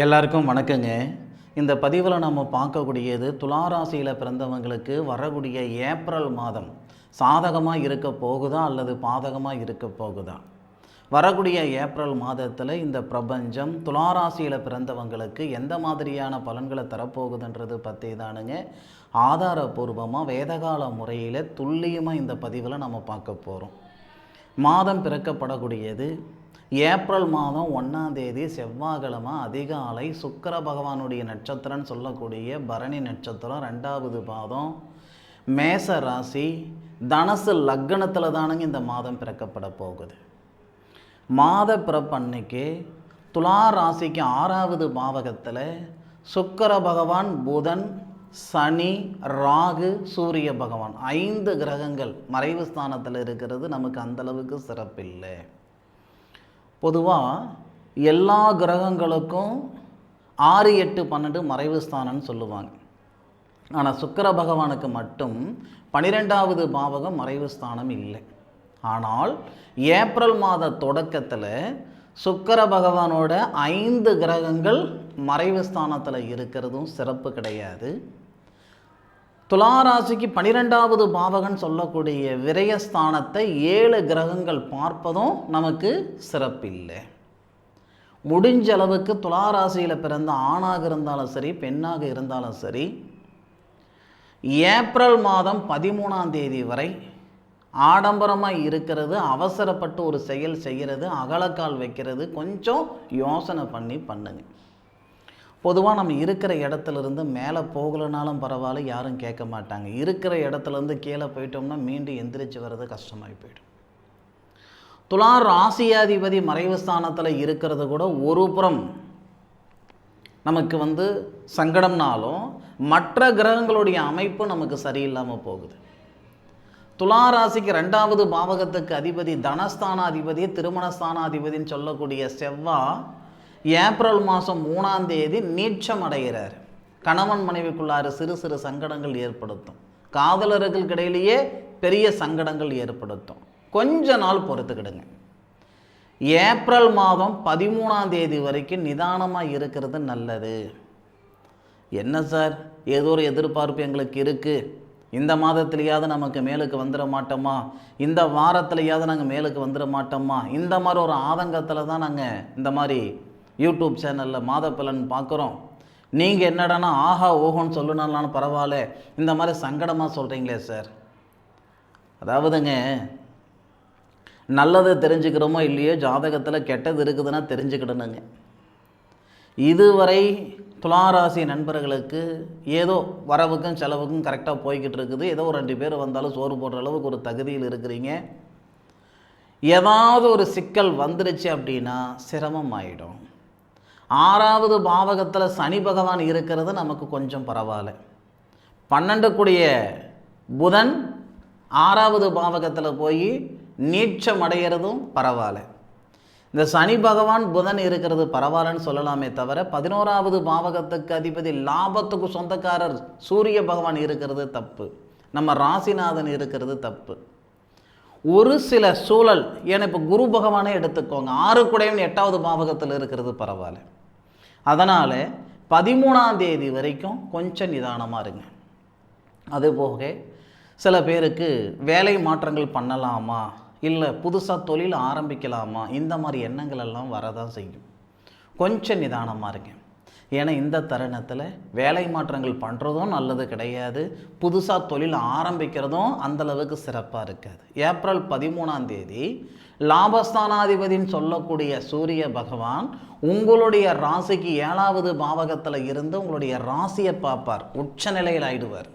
எல்லாருக்கும் வணக்கங்க. இந்த பதிவில் நம்ம பார்க்கக்கூடியது துளாராசியில் பிறந்தவங்களுக்கு வரக்கூடிய ஏப்ரல் மாதம் சாதகமாக இருக்க போகுதா அல்லது பாதகமாக இருக்க போகுதா? வரக்கூடிய ஏப்ரல் மாதத்தில் இந்த பிரபஞ்சம் துளாராசியில் பிறந்தவங்களுக்கு எந்த மாதிரியான பலன்களை தரப்போகுதுன்றது பற்றி தானுங்க ஆதாரபூர்வமாக வேதகால முறையில் துல்லியமாக இந்த பதிவில் நம்ம பார்க்க போகிறோம். மாதம் பிறக்கப்படக்கூடியது ஏப்ரல் மாதம் 1ஆம் தேதி செவ்வாய்க்கிழமை அதிகாலை சுக்கிர பகவானுடைய நட்சத்திரம்னு சொல்லக்கூடிய பரணி நட்சத்திரம் 2வது பாதம் மேச ராசி தனுசு லக்னத்தில் தானுங்க இந்த மாதம் பிறக்கப்பட போகுது. மாத பிறப்பன்னைக்கு துலா ராசிக்கு 6வது பாவகத்தில் சுக்கிர பகவான், புதன், சனி, ராகு, சூரிய பகவான் 5 கிரகங்கள் மறைவு ஸ்தானத்தில் இருக்கிறது நமக்கு அந்தளவுக்கு சிறப்பில்லை. பொதுவாக எல்லா கிரகங்களுக்கும் 6, 8, 12 மறைவு ஸ்தானம்னு சொல்லுவாங்க. ஆனால் சுக்கிர பகவானுக்கு மட்டும் 12வது பாவகம் மறைவு ஸ்தானம் இல்லை. ஆனால் ஏப்ரல் மாத தொடக்கத்தில் சுக்கிர பகவானோட 5 கிரகங்கள் மறைவு ஸ்தானத்தில் இருக்கிறதும் சிறப்பு கிடையாது. துளாராசிக்கு 12வது பாவகன் சொல்லக்கூடிய விரயஸ்தானத்தை 7 கிரகங்கள் பார்ப்பதும் நமக்கு சிறப்பில்லை. முடிஞ்ச அளவுக்கு துளாராசியில் பிறந்த ஆணாக இருந்தாலும் சரி, பெண்ணாக இருந்தாலும் சரி, ஏப்ரல் மாதம் 13ஆம் தேதி வரை ஆடம்பரமாக இருக்கிறது, அவசரப்பட்டு ஒரு செயல் செய்கிறது, அகலக்கால் வைக்கிறது கொஞ்சம் யோசனை பண்ணி பண்ணுங்க. பொதுவாக நம்ம இருக்கிற இடத்துலேருந்து மேலே போகலைனாலும் பரவாயில்ல, யாரும் கேட்க மாட்டாங்க. இருக்கிற இடத்துலேருந்து கீழே போயிட்டோம்னா மீண்டும் எந்திரிச்சு வர்றது கஷ்டமாகி போயிடும். துலா ராசியாதிபதி மறைவு ஸ்தானத்தில் இருக்கிறது கூட ஒரு புறம் நமக்கு சங்கடம்னாலும் மற்ற கிரகங்களுடைய அமைப்பு நமக்கு சரியில்லாமல் போகுது. துலா ராசிக்கு 2வது பாவகத்துக்கு அதிபதி தனஸ்தானாதிபதி, திருமணஸ்தானாதிபதினு சொல்லக்கூடிய செவ்வாய் ஏப்ரல் மாதம் 3ஆம் தேதி நீச்சம் அடைகிறார். கணவன் மனைவிக்குள்ளார சிறு சிறு சங்கடங்கள் ஏற்படுத்தும், காதலர்களுக்கு இடையிலேயே பெரிய சங்கடங்கள் ஏற்படுத்தும். கொஞ்ச நாள் பொறுத்துக்கிடுங்க. ஏப்ரல் மாதம் 13ஆம் தேதி வரைக்கும் நிதானமாக இருக்கிறது நல்லது. என்ன சார், ஏதோ ஒரு எதிர்பார்ப்பு எங்களுக்கு இருக்குது, இந்த மாதத்துலையாவது நமக்கு மேலுக்கு வந்துட மாட்டோமா, இந்த வாரத்துலையாவது நாங்கள் மேலுக்கு வந்துட மாட்டோமா, இந்த மாதிரி ஒரு ஆதங்கத்தில் தான் நாங்கள் இந்த மாதிரி யூடியூப் சேனலில் மாத பலன் பார்க்குறோம். நீங்கள் என்னடானா ஆஹா ஓஹோன்னு சொல்லணும்னாலும் பரவாயில்ல, இந்த மாதிரி சங்கடமாக சொல்கிறீங்களே சார். அதாவதுங்க, நல்லதை தெரிஞ்சுக்கிறோமோ இல்லையோ, ஜாதகத்தில் கெட்டது இருக்குதுன்னா தெரிஞ்சுக்கிடணுங்க. இதுவரை துளாராசி நண்பர்களுக்கு ஏதோ வரவுக்கும் செலவுக்கும் கரெக்டாக போய்கிட்டு இருக்குது. ஏதோ ஒரு 2 பேர் வந்தாலும் சோறு போடுற அளவுக்கு ஒரு தகுதியில் இருக்கிறீங்க. ஏதாவது ஒரு சிக்கல் வந்துருச்சு அப்படின்னா சிரமம் ஆகிடும். 6வது பாவகத்தில் சனி பகவான் இருக்கிறது நமக்கு கொஞ்சம் பரவாயில்ல. 12 கூடிய புதன் 6வது பாவகத்தில் போய் நீச்சம் அடைகிறதும் பரவாயில்ல. இந்த சனி பகவான் புதன் இருக்கிறது பரவாயில்லன்னு சொல்லலாமே தவிர 11வது பாவகத்துக்கு அதிபதி லாபத்துக்கு சொந்தக்காரர் சூரிய பகவான் இருக்கிறது தப்பு, நம்ம ராசிநாதன் இருக்கிறது தப்பு. ஒரு சில சூழல், ஏன்னா இப்போ குரு பகவானே எடுத்துக்கோங்க, 6 கூடையவன் 8வது பாவகத்தில் இருக்கிறது பரவாயில்ல. அதனால் 13ஆம் தேதி வரைக்கும் கொஞ்சம் நிதானமாக இருங்க. அதுபோக சில பேருக்கு வேலை மாற்றங்கள் பண்ணலாமா, இல்லை புதுசாக தொழில் ஆரம்பிக்கலாமா, இந்த மாதிரி எண்ணங்கள் எல்லாம் வரதான் செய்யும். கொஞ்சம் நிதானமாக இருங்க. ஏன்னா இந்த தருணத்தில் வேலை மாற்றங்கள் பண்ணுறதும் நல்லது கிடையாது, புதுசாக தொழில் ஆரம்பிக்கிறதும் அந்தளவுக்கு சிறப்பாக இருக்காது. ஏப்ரல் 13ஆம் தேதி லாபஸ்தானாதிபதினு சொல்லக்கூடிய சூரிய பகவான் உங்களுடைய ராசிக்கு 7வது பாவகத்தில் இருந்து உங்களுடைய ராசியை பார்ப்பார், உச்ச நிலையில் ஆயிடுவார்.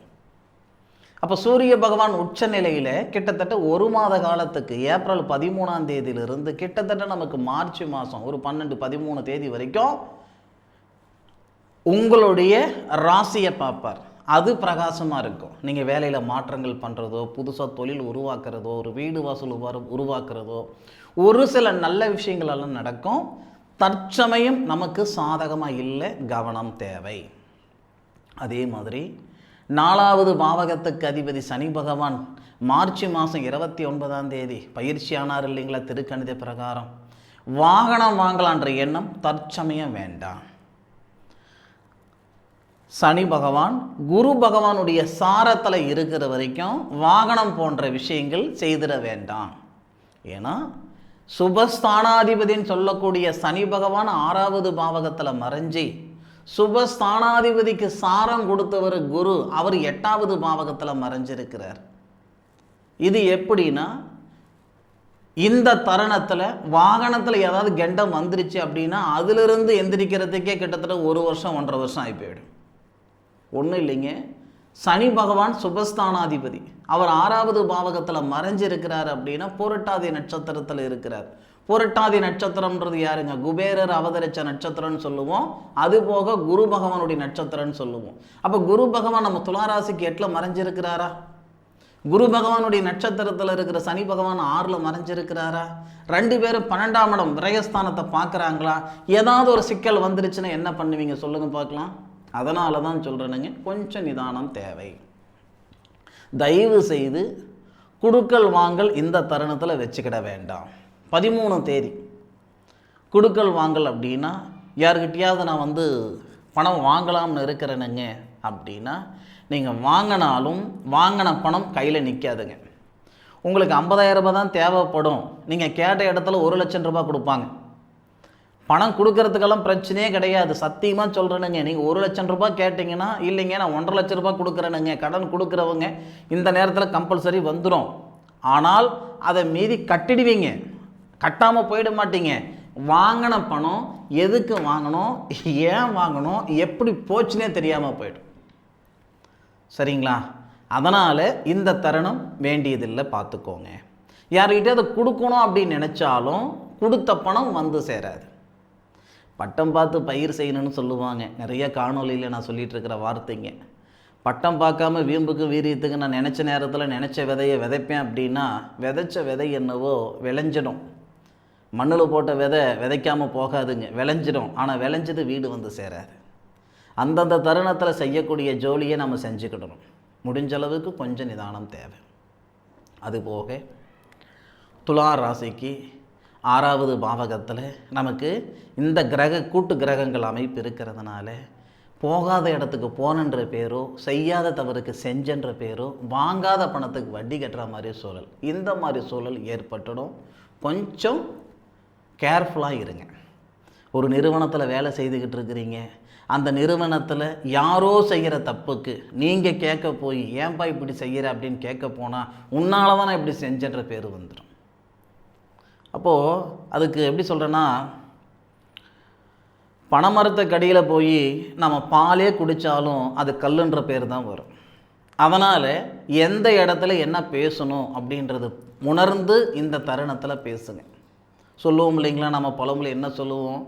அப்போ சூரிய பகவான் உச்ச நிலையில் கிட்டத்தட்ட 1 மாத காலத்துக்கு ஏப்ரல் 13ஆம் தேதியிலிருந்து கிட்டத்தட்ட நமக்கு மார்ச் மாதம் ஒரு 12, 13 தேதி வரைக்கும் உங்களுடைய ராசியை பார்ப்பார். அது பிரகாசமாக இருக்கும். நீங்கள் வேலையில் மாற்றங்கள் பண்ணுறதோ, புதுசாக தொழில் உருவாக்குறதோ, ஒரு வீடு வாசல் உருவாக்குறதோ, ஒரு சில நல்ல விஷயங்கள் எல்லாம் நடக்கும். தற்சமயம் நமக்கு சாதகமாக இல்லை, கவனம் தேவை. அதே மாதிரி 4வது பாவகத்துக்கு அதிபதி சனி பகவான் மார்ச் மாதம் 29ஆம் தேதி பயிற்சி ஆனார் இல்லைங்களா, திருக்கணித பிரகாரம். வாகனம் வாங்கலான்ற எண்ணம் தற்சமயம் வேண்டாம். சனி பகவான் குரு பகவானுடைய சாரத்தில் இருக்கிற வரைக்கும் வாகனம் போன்ற விஷயங்கள் செய்திட வேண்டாம். ஏன்னா சுபஸ்தானாதிபதின்னு சொல்லக்கூடிய சனி பகவான் 6வது பாவகத்தில் மறைஞ்சி சுபஸ்தானாதிபதிக்கு சாரம் கொடுத்தவர் குரு, அவர் 8வது பாவகத்தில் மறைஞ்சிருக்கிறார். இது எப்படின்னா, இந்த தருணத்தில் வாகனத்தில் ஏதாவது கெண்டம் வந்துருச்சு அப்படின்னா அதிலிருந்து எந்திரிக்கிறதுக்கே கிட்டத்தட்ட 1 வருஷம் 1.5 வருஷம் ஆகி போயிடும். ஒன்றும் இல்லைங்க, சனி பகவான் சுபஸ்தானாதிபதி, அவர் 6வது பாவகத்தில் மறைஞ்சிருக்கிறார் அப்படின்னா புரட்டாதி நட்சத்திரத்தில் இருக்கிறார். புரட்டாதி நட்சத்திரம்ன்றது யாருங்க? குபேரர் அவதரித்த நட்சத்திரம்னு சொல்லுவோம். அது போக குரு பகவானுடைய நட்சத்திரம்னு சொல்லுவோம். அப்போ குரு பகவான் நம்ம துளாராசிக்கு 8ல் மறைஞ்சிருக்கிறாரா? குரு பகவானுடைய நட்சத்திரத்தில் இருக்கிற சனி பகவான் 6ல் மறைஞ்சிருக்கிறாரா? 2 பேரும் 12ஆம் இடம் விரயஸ்தானத்தை பார்க்குறாங்களா? ஏதாவது ஒரு சிக்கல் வந்துருச்சுன்னா என்ன பண்ணுவீங்க சொல்லுங்க பார்க்கலாம். அதனால தான் சொல்கிறேனுங்க, கொஞ்சம் நிதானம் தேவை. தயவு செய்து குடுக்கல் வாங்கல் இந்த தருணத்தில் வச்சுக்கிட வேண்டாம். 13 தேதி குடுக்கல் வாங்கல் அப்படின்னா, யாருக்கிட்டையாவது நான் பணம் வாங்கலாம்னு இருக்கிறேனுங்க அப்படின்னா, நீங்கள் வாங்கினாலும் வாங்கின பணம் கையில் நிற்காதுங்க. உங்களுக்கு 50,000 ரூபாய் தான் தேவைப்படும். நீங்கள் கேட்ட இடத்துல 1 லட்சம் ரூபாய் கொடுப்பாங்க. பணம் கொடுக்கறதுக்கெல்லாம் பிரச்சனையே கிடையாது. சத்தியமாக சொல்கிறேனுங்க, நீங்கள் 1 லட்சம் ரூபாய் கேட்டிங்கன்னா, இல்லைங்க நான் 1.5 லட்சம் ரூபாய் கொடுக்குறேனுங்க, கடன் கொடுக்குறவங்க இந்த நேரத்தில் கம்பல்சரி வந்துடும். ஆனால் அதை மீறி கட்டிடுவீங்க, கட்டாமல் போயிட மாட்டீங்க. வாங்கின பணம் எதுக்கு வாங்கணும், ஏன் வாங்கணும், எப்படி போச்சுன்னே தெரியாமல் போயிடும். சரிங்களா? அதனால் இந்த தருணம் வேண்டியதில்லை, பார்த்துக்கோங்க. யார்கிட்ட அதை கொடுக்கணும் அப்படின்னு நினச்சாலும் கொடுத்த பணம் வந்து சேராது. பட்டம் பார்த்து பயிர் செய்யணும்னு சொல்லுவாங்க. நிறைய காணொலியில் நான் சொல்லிகிட்டு இருக்கிற வார்த்தைங்க. பட்டம் பார்க்காம வீம்புக்கு வீரியத்துக்கு நான் நினச்ச நேரத்தில் நினச்ச விதையை விதைப்பேன் அப்படின்னா விதைச்ச விதை என்னவோ விளைஞ்சிடும். மண்ணில் போட்ட விதை விதைக்காமல் போகாதுங்க, விளைஞ்சிடும். ஆனால் விளைஞ்சது வீடு வந்து சேராது. அந்தந்த தருணத்தில் செய்யக்கூடிய ஜோலியை நம்ம செஞ்சுக்கிடணும். முடிஞ்ச அளவுக்கு கொஞ்சம் நிதானம் தேவை. அதுபோக துலா ராசிக்கு 6வது பாவகத்தில் நமக்கு இந்த கூட்டு கிரகங்கள் அமைப்பு இருக்கிறதுனால போகாத இடத்துக்கு போனன்ற பேரோ, செய்யாத தவறுக்கு செஞ்சன்ற பேரோ, வாங்காத பணத்துக்கு வட்டி கட்டுற மாதிரி சூழல், இந்த மாதிரி சூழல் ஏற்பட்டுடும். கொஞ்சம் கேர்ஃபுல்லாக இருங்க. ஒரு நிறுவனத்தில் வேலை செய்துக்கிட்டு இருக்கிறீங்க, அந்த நிறுவனத்தில் யாரோ செய்கிற தப்புக்கு நீங்கள் கேட்க போய் ஏன்பா இப்படி செய்கிற அப்படின்னு கேட்க போனால் உன்னால தான் நான் இப்படி செஞ்சன்ற பேர் வந்துடும். அப்போது அதுக்கு எப்படி சொல்கிறேன்னா, பனைமரத்துக்கு அடியில் போய் நம்ம பாலே குடித்தாலும் அது கல்லுன்ற பேர் தான் வரும். அதனால் எந்த இடத்துல என்ன பேசணும் அப்படின்றது உணர்ந்து இந்த தருணத்தில் பேசுங்க. சொல்லுவோம் இல்லைங்களா, நம்ம பழமொழி என்ன சொல்லுவோம்,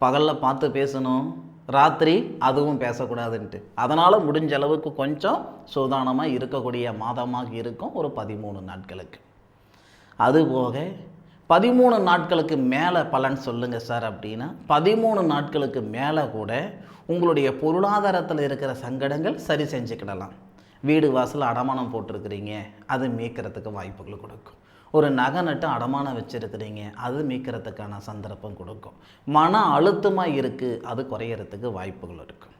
பகலில் பார்த்து பேசணும், ராத்திரி அதுவும் பேசக்கூடாதுன்ட்டு. அதனால் முடிஞ்ச அளவுக்கு கொஞ்சம் சூதானமாக இருக்கக்கூடிய மாதமாக இருக்கும் ஒரு 13 நாட்களுக்கு. அதுபோக 13 நாட்களுக்கு மேலே பலன் சொல்லுங்கள் சார் அப்படின்னா, 13 நாட்களுக்கு மேலே கூட உங்களுடைய பொருளாதாரத்தில் இருக்கிற சங்கடங்கள் சரி செஞ்சுக்கிடலாம். வீடு வாசல் அடமானம் போட்டிருக்கிறீங்க, அது மீட்கிறதுக்கு வாய்ப்புகள் கொடுக்கும். ஒரு நகை நட்டு அடமானம் வச்சுருக்கிறீங்க, அது மீட்கிறதுக்கான சந்தர்ப்பம் கொடுக்கும். மன அழுத்தமாக இருக்குது, அது குறையிறதுக்கு வாய்ப்புகள் இருக்கும்.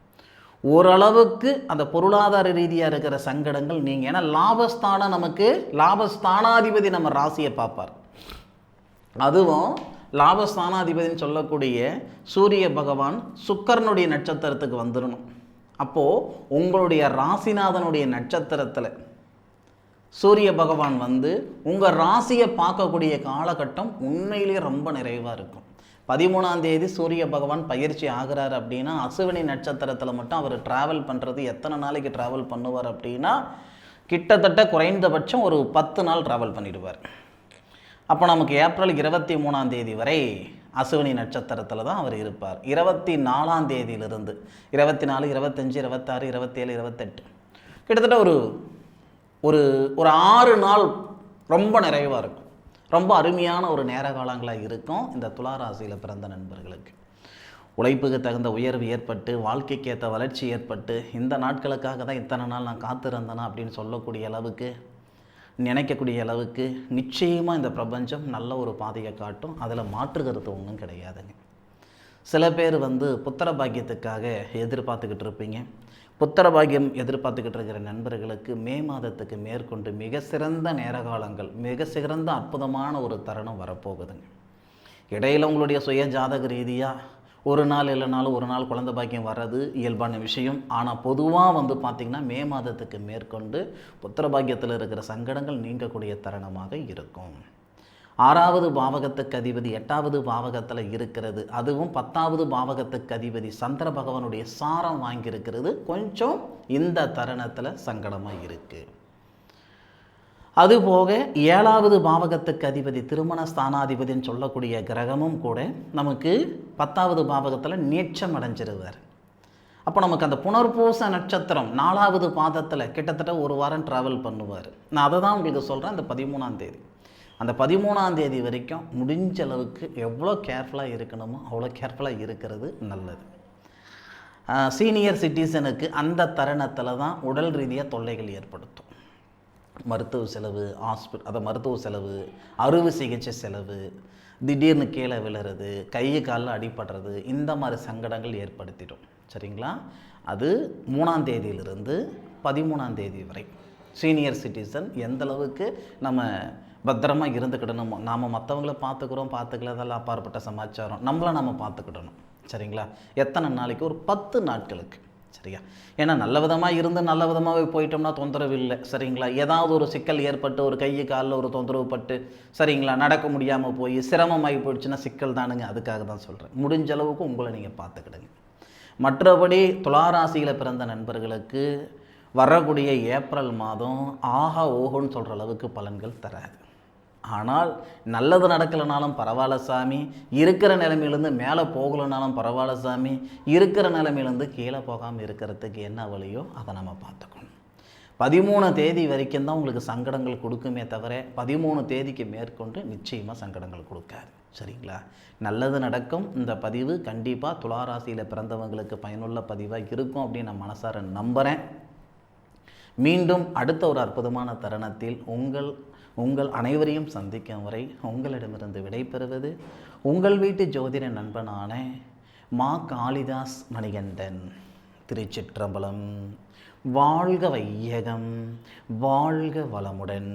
ஓரளவுக்கு அந்த பொருளாதார ரீதியாக இருக்கிற சங்கடங்கள் நீங்கள், ஏன்னா லாபஸ்தானம் நமக்கு லாபஸ்தானாதிபதி நம்ம ராசியை பார்ப்பார். அதுவும் லாபஸ்தானாதிபதினு சொல்லக்கூடிய சூரிய பகவான் சுக்கரனுடைய நட்சத்திரத்துக்கு வந்துடணும். அப்போது உங்களுடைய ராசிநாதனுடைய நட்சத்திரத்தில் சூரிய பகவான் உங்கள் ராசியை பார்க்கக்கூடிய காலகட்டம் உண்மையிலேயே ரொம்ப நிறைவாக இருக்கும். 13ஆம் தேதி சூரிய பகவான் பயிற்சி ஆகிறார் அப்படின்னா, அசுவினி நட்சத்திரத்தில் மட்டும் அவர் ட்ராவல் பண்ணுறது எத்தனை நாளைக்கு ட்ராவல் பண்ணுவார் அப்படின்னா, கிட்டத்தட்ட குறைந்தபட்சம் ஒரு 10 நாள் ட்ராவல் பண்ணிடுவார். அப்போ நமக்கு ஏப்ரல் 23ஆம் தேதி வரை அசுவினி நட்சத்திரத்தில் தான் அவர் இருப்பார். 24ஆம் தேதியிலிருந்து 24, 25, 26, 27, 28 கிட்டத்தட்ட ஒரு ஒரு ஒரு 6 நாள் ரொம்ப நிறைவாக இருக்கும். ரொம்ப அருமையான ஒரு நேர காலங்களாக இருக்கும் இந்த துளாராசியில் பிறந்த நண்பர்களுக்கு. உழைப்புக்கு தகுந்த உயர்வு ஏற்பட்டு, வாழ்க்கைக்கு ஏற்ற வளர்ச்சி ஏற்பட்டு, இந்த நாட்களுக்காக தான் இத்தனை நாள் நான் காத்திருந்தேனா அப்படின்னு சொல்லக்கூடிய அளவுக்கு, நினைக்கக்கூடிய அளவுக்கு நிச்சயமாக இந்த பிரபஞ்சம் நல்ல ஒரு பாதையை காட்டும். அதில் மாற்றுகிறது ஒன்றும் கிடையாதுங்க. சில பேர் புத்திர பாக்கியத்துக்காக எதிர்பார்த்துக்கிட்டு இருப்பீங்க. புத்திர பாக்கியம் எதிர்பார்த்துக்கிட்டு இருக்கிற நண்பர்களுக்கு மே மாதத்துக்கு மேற்கொண்டு மிக சிறந்த நேர காலங்கள், மிக சிறந்த அற்புதமான ஒரு தருணம் வரப்போகுதுங்க. இடையில் உங்களுடைய சுய ஜாதக ரீதியாக ஒரு நாள் இல்லைனாலும் ஒரு நாள் குழந்தை பாக்கியம் வர்றது இயல்பான விஷயம். ஆனால் பொதுவாக பார்த்திங்கன்னா மே மாதத்துக்கு மேற்கொண்டு புத்திர பாக்கியத்தில் இருக்கிற சங்கடங்கள் நீங்கக்கூடிய தருணமாக இருக்கும். 6வது பாவகத்துக்கு அதிபதி 8வது பாவகத்தில் இருக்கிறது, அதுவும் 10வது பாவகத்துக்கு அதிபதி சந்திர பகவானுடைய சாரம் வாங்கியிருக்கிறது கொஞ்சம் இந்த தருணத்தில் சங்கடமாக இருக்குது. அதுபோக 7வது பாவகத்துக்கு அதிபதி திருமண ஸ்தானாதிபதின்னு சொல்லக்கூடிய கிரகமும் கூட நமக்கு 10வது பாவகத்தில் நீச்சம் அடைஞ்சிருவார். அப்போ நமக்கு அந்த புனர்பூச நட்சத்திரம் 4வது பாதத்தில் கிட்டத்தட்ட ஒரு வாரம் ட்ராவல் பண்ணுவார். நான் அதை தான் உங்களுக்கு சொல்கிறேன். அந்த 13ஆம் தேதி, அந்த 13ஆம் தேதி வரைக்கும் முடிஞ்ச அளவுக்கு எவ்வளோ கேர்ஃபுல்லாக இருக்கணுமோ அவ்வளோ கேர்ஃபுல்லாக இருக்கிறது நல்லது. சீனியர் சிட்டிசனுக்கு அந்த தருணத்தில் தான் உடல் ரீதியாக தொல்லைகள் ஏற்படுத்தும். மருத்துவ செலவு, மருத்துவ செலவு, அறுவை சிகிச்சை செலவு, திடீர்னு கீழே விழுறது, கை காலில் அடிபடுறது, இந்த மாதிரி சங்கடங்கள் ஏற்படுத்திடும். சரிங்களா? அது 3ஆம் தேதியிலிருந்து 13ஆம் தேதி வரை சீனியர் சிட்டிசன் எந்த அளவுக்கு நம்ம பத்திரமாக இருந்துக்கிடணுமோ, நாம் மற்றவங்கள பார்த்துக்கல, அதெல்லாம் அப்பாற்பட்ட சமாச்சாரம், நம்மளை நம்ம பார்த்துக்கிடணும். சரிங்களா? எத்தனை நாளைக்கு? ஒரு 10 நாட்களுக்கு. சரியா? ஏன்னா நல்ல விதமாக இருந்து நல்ல விதமாகவே போயிட்டோம்னா தொந்தரவு இல்லை. சரிங்களா? ஏதாவது ஒரு சிக்கல் ஏற்பட்டு ஒரு கை காலில் ஒரு தொந்தரவு பட்டு, சரிங்களா, நடக்க முடியாமல் போய் சிரமமாகி போயிடுச்சுன்னா சிக்கல் தானுங்க. அதுக்காக தான் சொல்கிறேன், முடிஞ்ச அளவுக்கு உங்களை நீங்கள் பார்த்துக்கிடுங்க. மற்றபடி துளாராசியில் பிறந்த நண்பர்களுக்கு வரக்கூடிய ஏப்ரல் மாதம் ஆஹா ஓஹோன்னு சொல்கிற அளவுக்கு பலன்கள் தராது. ஆனால் நல்லது நடக்கலைனாலும் பரவாயில்ல சாமி, இருக்கிற நிலைமையிலேருந்து மேலே போகலைனாலும் பரவாயில்ல சாமி, இருக்கிற நிலைமையிலேருந்து கீழே போகாமல் இருக்கிறதுக்கு என்ன வழியோ அதை நம்ம பார்த்துக்கணும். 13 தேதி வரைக்கும் தான் உங்களுக்கு சங்கடங்கள் கொடுக்குமே தவிர 13 தேதிக்கு மேற்கொண்டு நிச்சயமாக சங்கடங்கள் கொடுக்காது. சரிங்களா? நல்லது நடக்கும். இந்த பதிவு கண்டிப்பாக துளாராசியில் பிறந்தவங்களுக்கு பயனுள்ள பதிவாக இருக்கும் அப்படின்னு நான் மனசார நம்புகிறேன். மீண்டும் அடுத்த ஒரு அற்புதமான தருணத்தில் உங்கள் அனைவரையும் சந்திக்கும் வரை உங்களிடமிருந்து விடைபெறுவது உங்கள் வீட்டு ஜோதிட நண்பனான மா காளிதாஸ் மணிகண்டன். திருச்சிற்றம்பலம். வாழ்க வையகம், வாழ்க வளமுடன்.